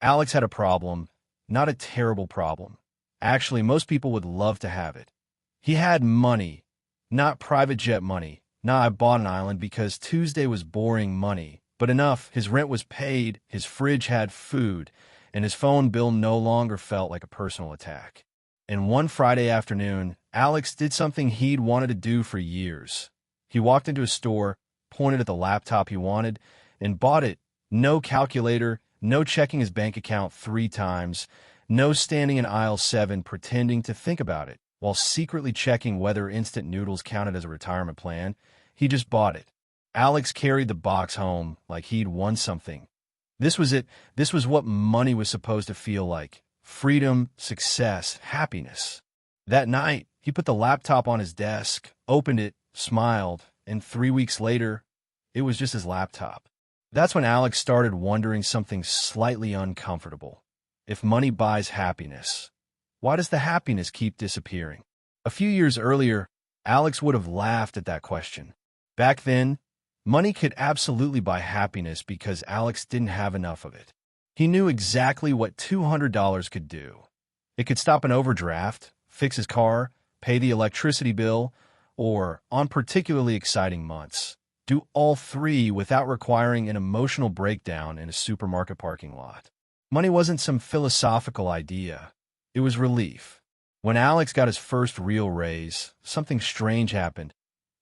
Alex had a problem, not a terrible problem. Actually, most people would love to have it. He had money, not private jet money. Nah, I bought an island because Tuesday was boring money. But enough, his rent was paid, his fridge had food, and his phone bill no longer felt like a personal attack. And one Friday afternoon, Alex did something he'd wanted to do for years. He walked into a store, pointed at the laptop he wanted, and bought it. No calculator, no checking his bank account 3 times, no standing in aisle 7 pretending to think about it, while secretly checking whether instant noodles counted as a retirement plan. He just bought it. Alex carried the box home like he'd won something. This was it. This was what money was supposed to feel like. Freedom, success, happiness. That night, he put the laptop on his desk, opened it, smiled, and 3 weeks later, it was just his laptop. That's when Alex started wondering something slightly uncomfortable. If money buys happiness, why does the happiness keep disappearing? A few years earlier, Alex would have laughed at that question. Back then, money could absolutely buy happiness because Alex didn't have enough of it. He knew exactly what $200 could do. It could stop an overdraft, fix his car, pay the electricity bill, or, on particularly exciting months, do all 3 without requiring an emotional breakdown in a supermarket parking lot. Money wasn't some philosophical idea. It was relief. When Alex got his first real raise, something strange happened.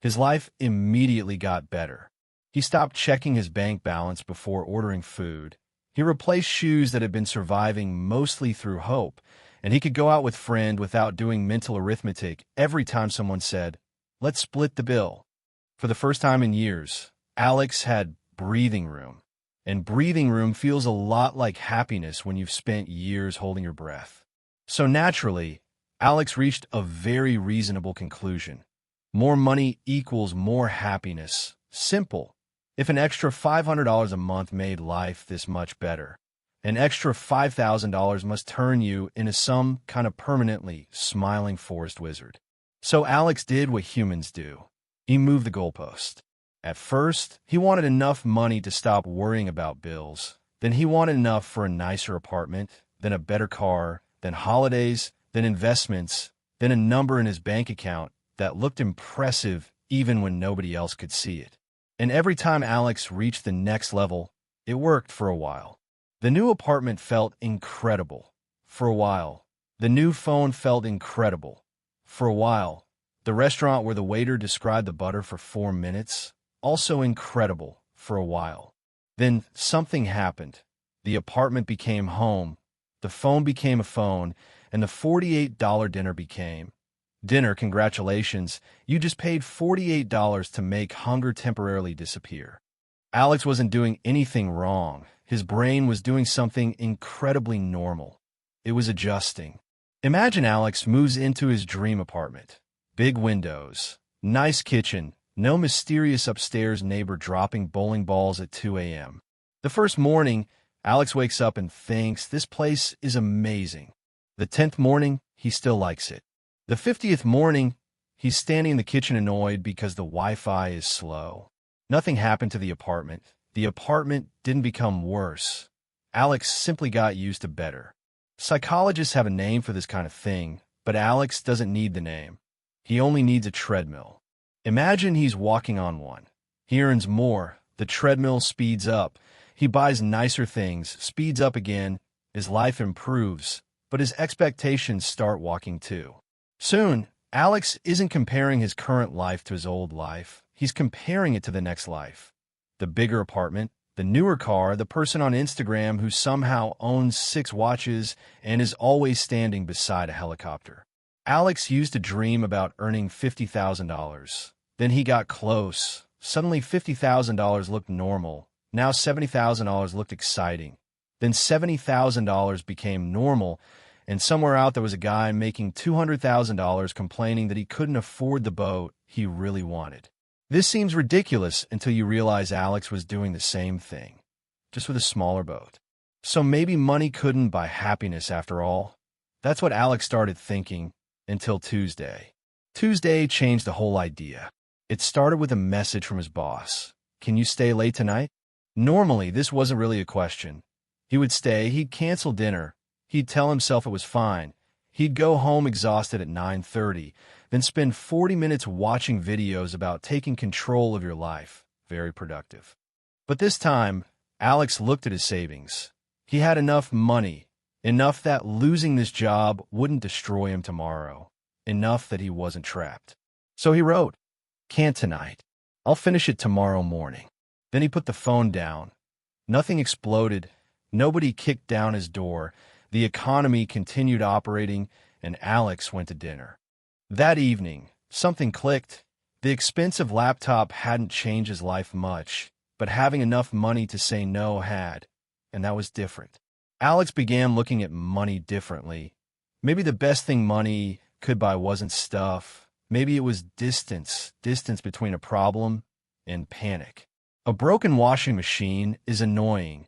His life immediately got better. He stopped checking his bank balance before ordering food. He replaced shoes that had been surviving mostly through hope, and he could go out with friends without doing mental arithmetic every time someone said, "Let's split the bill." For the first time in years, Alex had breathing room. And breathing room feels a lot like happiness when you've spent years holding your breath. So naturally, Alex reached a very reasonable conclusion. More money equals more happiness. Simple. If an extra $500 a month made life this much better, an extra $5,000 must turn you into some kind of permanently smiling forest wizard. So Alex did what humans do. He moved the goalpost. At first, he wanted enough money to stop worrying about bills. Then he wanted enough for a nicer apartment, then a better car, then holidays, then investments, then a number in his bank account that looked impressive even when nobody else could see it. And every time Alex reached the next level, it worked for a while. The new apartment felt incredible. For a while. The new phone felt incredible. For a while. The restaurant where the waiter described the butter for 4 minutes, also incredible for a while. Then something happened. The apartment became home, the phone became a phone, and the $48 dinner became dinner. Congratulations, you just paid $48 to make hunger temporarily disappear. Alex wasn't doing anything wrong. His brain was doing something incredibly normal. It was adjusting. Imagine Alex moves into his dream apartment. Big windows, nice kitchen, no mysterious upstairs neighbor dropping bowling balls at 2 a.m. The first morning, Alex wakes up and thinks this place is amazing. The 10th morning, he still likes it. The 50th morning, he's standing in the kitchen annoyed because the Wi-Fi is slow. Nothing happened to the apartment. The apartment didn't become worse. Alex simply got used to better. Psychologists have a name for this kind of thing, but Alex doesn't need the name. He only needs a treadmill. Imagine he's walking on one. He earns more. The treadmill speeds up. He buys nicer things, speeds up again. His life improves, but his expectations start walking too. Soon, Alex isn't comparing his current life to his old life. He's comparing it to the next life. The bigger apartment, the newer car, the person on Instagram who somehow owns 6 watches and is always standing beside a helicopter. Alex used to dream about earning $50,000. Then he got close. Suddenly $50,000 looked normal. Now $70,000 looked exciting. Then $70,000 became normal, and somewhere out there was a guy making $200,000 complaining that he couldn't afford the boat he really wanted. This seems ridiculous until you realize Alex was doing the same thing, just with a smaller boat. So maybe money couldn't buy happiness after all. That's what Alex started thinking until Tuesday. Tuesday changed the whole idea. It started with a message from his boss. "Can you stay late tonight?" Normally, this wasn't really a question. He would stay, he'd cancel dinner, he'd tell himself it was fine. He'd go home exhausted at 9:30, then spend 40 minutes watching videos about taking control of your life. Very productive. But this time, Alex looked at his savings. He had enough money, enough that losing this job wouldn't destroy him tomorrow, enough that he wasn't trapped. So he wrote, "Can't tonight. I'll finish it tomorrow morning." Then he put the phone down. Nothing exploded. Nobody kicked down his door. The economy continued operating, and Alex went to dinner. That evening, something clicked. The expensive laptop hadn't changed his life much, but having enough money to say no had, and that was different. Alex began looking at money differently. Maybe the best thing money could buy wasn't stuff. Maybe it was distance between a problem and panic. A broken washing machine is annoying.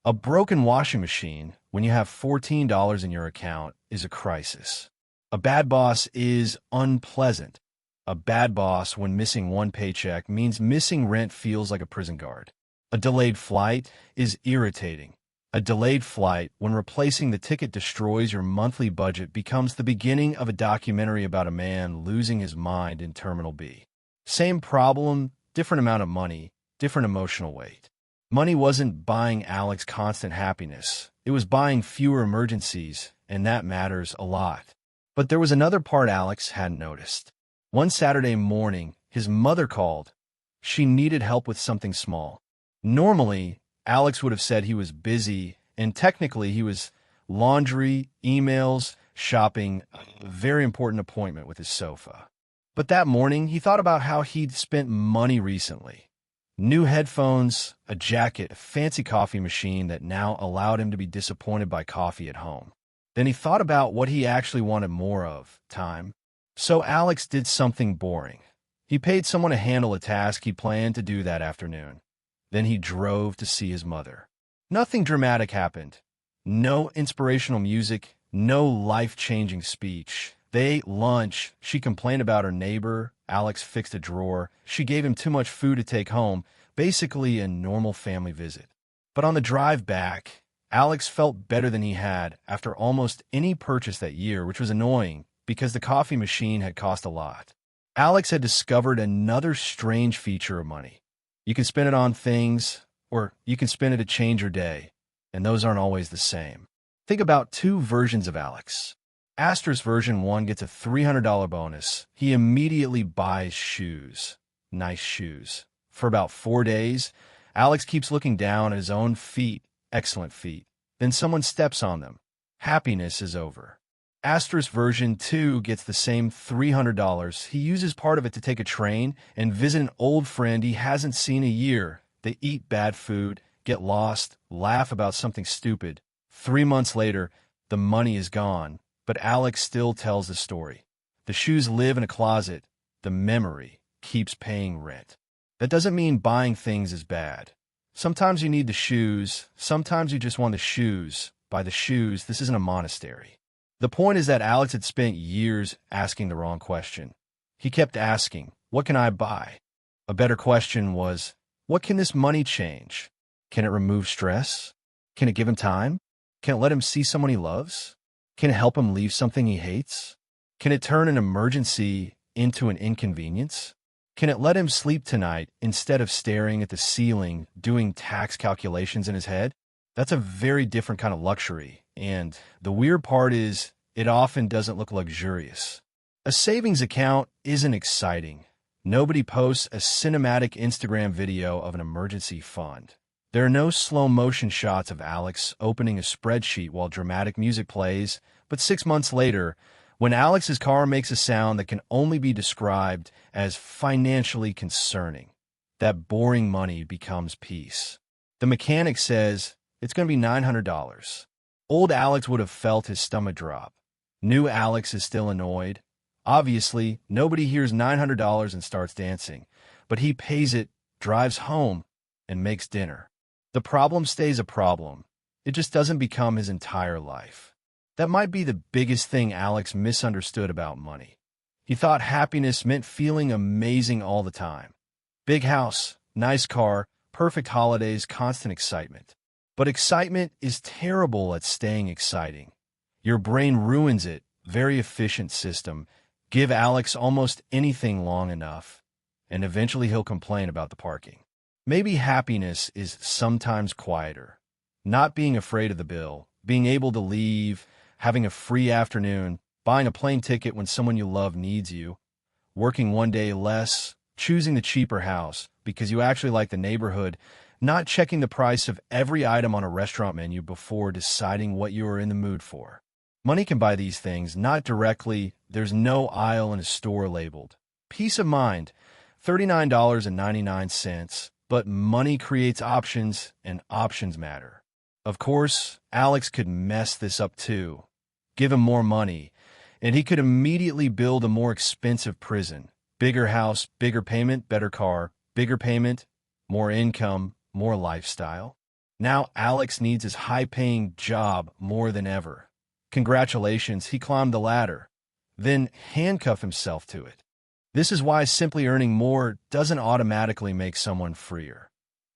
A broken washing machine, when you have $14 in your account, is a crisis. A bad boss is unpleasant. A bad boss, when missing one paycheck, means missing rent feels like a prison guard. A delayed flight is irritating. A delayed flight, when replacing the ticket destroys your monthly budget, becomes the beginning of a documentary about a man losing his mind in Terminal B. Same problem, different amount of money, different emotional weight. Money wasn't buying Alex constant happiness. It was buying fewer emergencies, and that matters a lot. But there was another part Alex hadn't noticed. One Saturday morning, his mother called. She needed help with something small. Normally, Alex would have said he was busy, and technically he was laundry, emails, shopping, a very important appointment with his sofa. But that morning, he thought about how he'd spent money recently. New headphones, a jacket, a fancy coffee machine that now allowed him to be disappointed by coffee at home. Then he thought about what he actually wanted more of, time. So Alex did something boring. He paid someone to handle a task he planned to do that afternoon. Then he drove to see his mother. Nothing dramatic happened. No inspirational music, no life-changing speech. They ate lunch. She complained about her neighbor. Alex fixed a drawer. She gave him too much food to take home. Basically a normal family visit. But on the drive back, Alex felt better than he had after almost any purchase that year, which was annoying because the coffee machine had cost a lot. Alex had discovered another strange feature of money. You can spend it on things, or you can spend it to change your day, and those aren't always the same. Think about two versions of Alex. Asterisk version 1 gets a $300 bonus. He immediately buys shoes. Nice shoes. For about 4 days, Alex keeps looking down at his own feet. Excellent feet. Then someone steps on them. Happiness is over. Asterisk version 2 gets the same $300. He uses part of it to take a train and visit an old friend he hasn't seen in a year. They eat bad food, get lost, laugh about something stupid. 3 months later, the money is gone, but Alex still tells the story. The shoes live in a closet. The memory keeps paying rent. That doesn't mean buying things is bad. Sometimes you need the shoes. Sometimes you just want the shoes. By the shoes, this isn't a monastery. The point is that Alex had spent years asking the wrong question. He kept asking, what can I buy? A better question was, what can this money change? Can it remove stress? Can it give him time? Can it let him see someone he loves? Can it help him leave something he hates? Can it turn an emergency into an inconvenience? Can it let him sleep tonight instead of staring at the ceiling doing tax calculations in his head? That's a very different kind of luxury, and the weird part is it often doesn't look luxurious. A savings account isn't exciting. Nobody posts a cinematic Instagram video of an emergency fund. There are no slow-motion shots of Alex opening a spreadsheet while dramatic music plays, but 6 months later, when Alex's car makes a sound that can only be described as financially concerning, that boring money becomes peace. The mechanic says, it's going to be $900. Old Alex would have felt his stomach drop. New Alex is still annoyed. Obviously, nobody hears $900 and starts dancing, but he pays it, drives home, and makes dinner. The problem stays a problem. It just doesn't become his entire life. That might be the biggest thing Alex misunderstood about money. He thought happiness meant feeling amazing all the time. Big house, nice car, perfect holidays, constant excitement. But excitement is terrible at staying exciting. Your brain ruins it. Very efficient system. Give Alex almost anything long enough, and eventually he'll complain about the parking. Maybe happiness is sometimes quieter. Not being afraid of the bill, being able to leave, having a free afternoon, buying a plane ticket when someone you love needs you, working one day less, choosing the cheaper house because you actually like the neighborhood, not checking the price of every item on a restaurant menu before deciding what you are in the mood for. Money can buy these things, not directly. There's no aisle in a store labeled. Peace of mind, $39.99, but money creates options, and options matter. Of course, Alex could mess this up too. Give him more money, and he could immediately build a more expensive prison. Bigger house, bigger payment, better car, bigger payment, more income, more lifestyle. Now Alex needs his high-paying job more than ever. Congratulations, he climbed the ladder. Then handcuff himself to it. This is why simply earning more doesn't automatically make someone freer.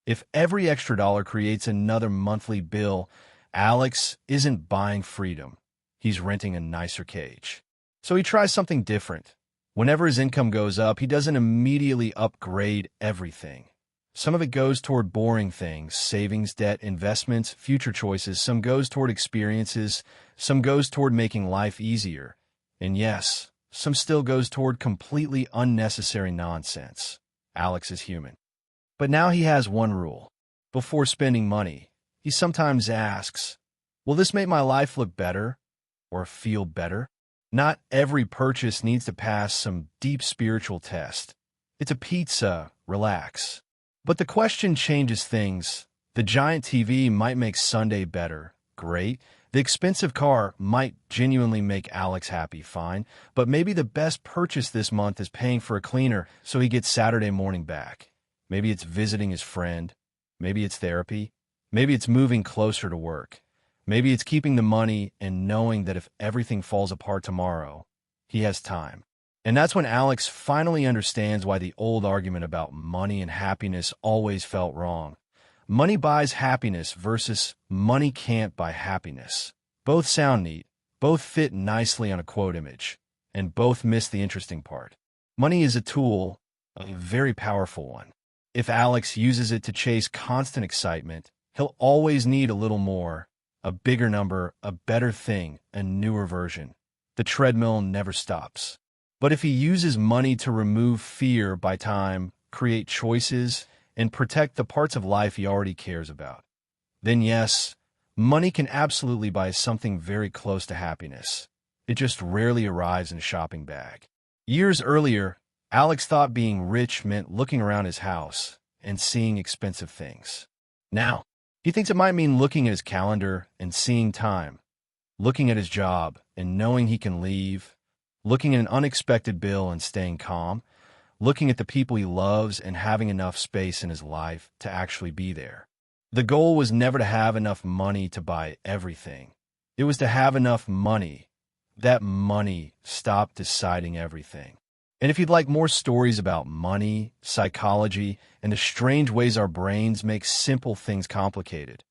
If every extra dollar creates another monthly bill, Alex isn't buying freedom. He's renting a nicer cage. So he tries something different. Whenever his income goes up, he doesn't immediately upgrade everything. Some of it goes toward boring things, savings, debt, investments, future choices. Some goes toward experiences. Some goes toward making life easier. And yes, some still goes toward completely unnecessary nonsense. Alex is human. But now he has one rule. Before spending money, he sometimes asks, will this make my life look better or feel better? Not every purchase needs to pass some deep spiritual test. It's a pizza, relax. But the question changes things. The giant TV might make Sunday better, great. The expensive car might genuinely make Alex happy, fine. But maybe the best purchase this month is paying for a cleaner so he gets Saturday morning back. Maybe it's visiting his friend. Maybe it's therapy. Maybe it's moving closer to work. Maybe it's keeping the money and knowing that if everything falls apart tomorrow, he has time. And that's when Alex finally understands why the old argument about money and happiness always felt wrong. Money buys happiness versus money can't buy happiness. Both sound neat, both fit nicely on a quote image, and both miss the interesting part. Money is a tool, a very powerful one. If Alex uses it to chase constant excitement, he'll always need a little more, a bigger number, a better thing, a newer version. The treadmill never stops. But if he uses money to remove fear by time, create choices, and protect the parts of life he already cares about, then yes, money can absolutely buy something very close to happiness. It just rarely arrives in a shopping bag. Years earlier, Alex thought being rich meant looking around his house and seeing expensive things. Now, he thinks it might mean looking at his calendar and seeing time, looking at his job and knowing he can leave, looking at an unexpected bill and staying calm, looking at the people he loves and having enough space in his life to actually be there. The goal was never to have enough money to buy everything. It was to have enough money. That money stopped deciding everything. And if you'd like more stories about money, psychology, and the strange ways our brains make simple things complicated,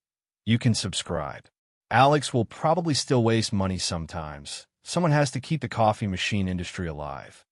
you can subscribe. Alex will probably still waste money sometimes. Someone has to keep the coffee machine industry alive.